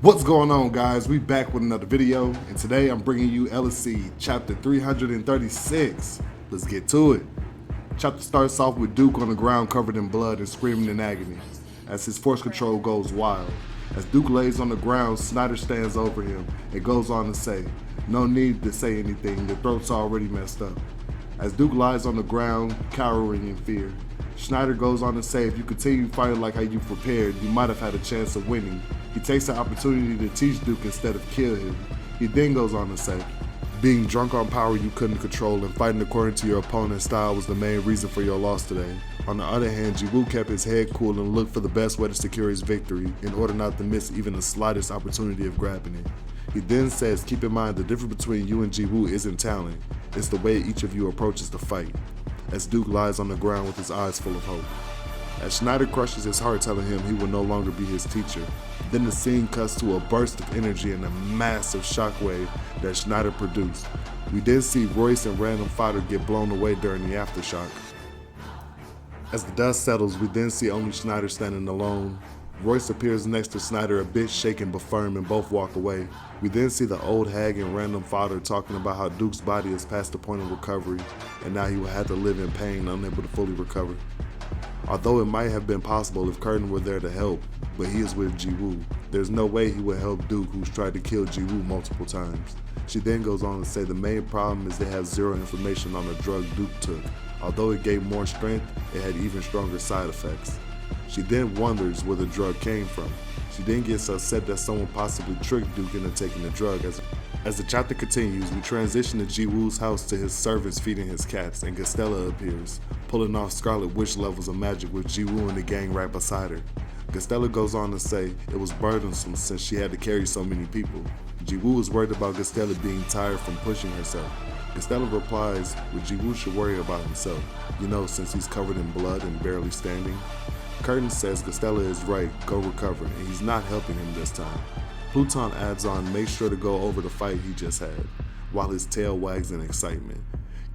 What's going on, guys? We back with another video, and today I'm bringing you ELECEED chapter 336. Let's get to it. Chapter starts off with Duke on the ground covered in blood and screaming in agony as his force control goes wild. As Duke lays on the ground, Snyder stands over him and goes on to say, "No need to say anything, your throat's already messed up." As Duke lies on the ground, cowering in fear, Schneider goes on to say, if you continue fighting like how you prepared, you might have had a chance of winning. He takes the opportunity to teach Duke instead of kill him. He then goes on to say, being drunk on power you couldn't control and fighting according to your opponent's style was the main reason for your loss today. On the other hand, JIWOO kept his head cool and looked for the best way to secure his victory in order not to miss even the slightest opportunity of grabbing it. He then says, keep in mind the difference between you and JIWOO isn't talent, it's the way each of you approaches the fight. As Duke lies on the ground with his eyes full of hope. As Schneider crushes his heart telling him he will no longer be his teacher, then the scene cuts to a burst of energy and a massive shockwave that Schneider produced. We then see Royce and Random Fodder get blown away during the aftershock. As the dust settles, we then see only Schneider standing alone. Royce appears next to Schneider, a bit shaken but firm, and both walk away. We then see the old hag and Random Fodder talking about how Duke's body is past the point of recovery, and now he will have to live in pain, unable to fully recover. Although it might have been possible if Curtin were there to help, but he is with JIWOO. There's no way he would help Duke, who's tried to kill JIWOO multiple times. She then goes on to say the main problem is they have zero information on the drug Duke took. Although it gave more strength, it had even stronger side effects. She then wonders where the drug came from. She then gets upset that someone possibly tricked Duke into taking the drug. As the chapter continues, we transition to JIWOO's house to his servants feeding his cats, and Gastella appears, pulling off Scarlet Witch levels of magic with JIWOO and the gang right beside her. Gastella goes on to say it was burdensome since she had to carry so many people. JIWOO is worried about Gastella being tired from pushing herself. Gastella replies, well, JIWOO should worry about himself, since he's covered in blood and barely standing. Curtin says Gastella is right, go recover, and he's not helping him this time. Pluton adds on, make sure to go over the fight he just had, while his tail wags in excitement.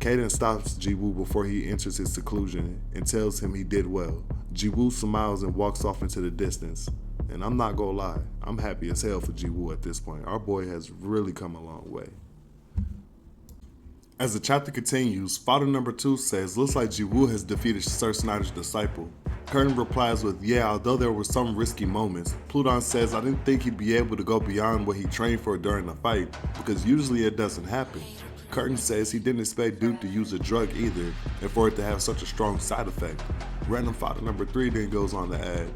Kaden stops JIWOO before he enters his seclusion and tells him he did well. JIWOO smiles and walks off into the distance. And I'm not gonna lie, I'm happy as hell for JIWOO at this point. Our boy has really come a long way. As the chapter continues, Fodder number 2 says, looks like JIWOO has defeated Sir Snyder's disciple. Curtin replies with, yeah, although there were some risky moments. Pluton says, I didn't think he'd be able to go beyond what he trained for during the fight, because usually it doesn't happen. Curtin says he didn't expect Duke to use a drug either, and for it to have such a strong side effect. Random Fodder number 3 then goes on to add,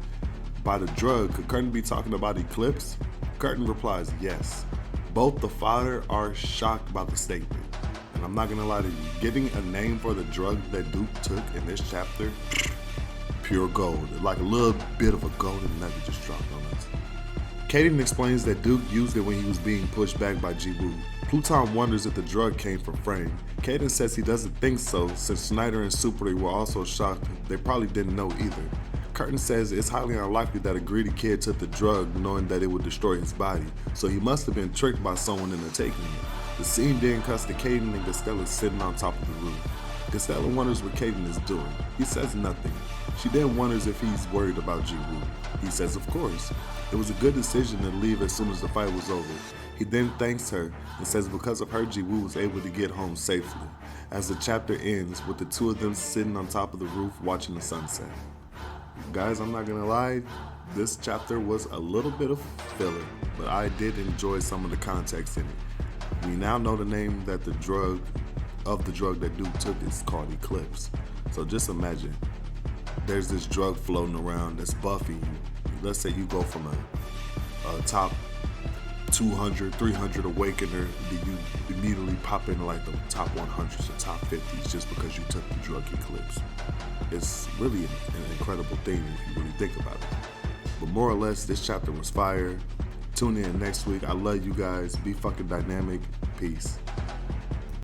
by the drug, could Curtin be talking about Eclipse? Curtin replies, yes. Both the Fodder are shocked by the statement. And I'm not gonna lie to you, getting a name for the drug that Duke took in this chapter, pure gold. Like a little bit of a golden nugget just dropped on us. Kaden explains that Duke used it when he was being pushed back by JIWOO. Pluton wonders if the drug came from Frame. Kaden says he doesn't think so, since Snyder and Super were also shocked. They probably didn't know either. Curtin says it's highly unlikely that a greedy kid took the drug knowing that it would destroy his body, so he must have been tricked by someone into taking it. The scene then cuts to Kaden and Gastella sitting on top of the roof. Gastella wonders what Kaden is doing. He says nothing. She then wonders if he's worried about JIWOO. He says of course. It was a good decision to leave as soon as the fight was over. He then thanks her and says because of her JIWOO was able to get home safely. As the chapter ends with the two of them sitting on top of the roof watching the sunset. Guys, I'm not gonna lie, this chapter was a little bit of filler, but I did enjoy some of the context in it. We now know the name that the drug that Duke took is called Eclipse. So just imagine, there's this drug floating around that's buffing you. Let's say you go from a top 200, 300 awakener, then you immediately pop into like the top 100s or top 50s just because you took the drug Eclipse. It's really an incredible thing if you really think about it. But more or less, this chapter was fire. Tune in next week. I love you guys. Be fucking dynamic. Peace.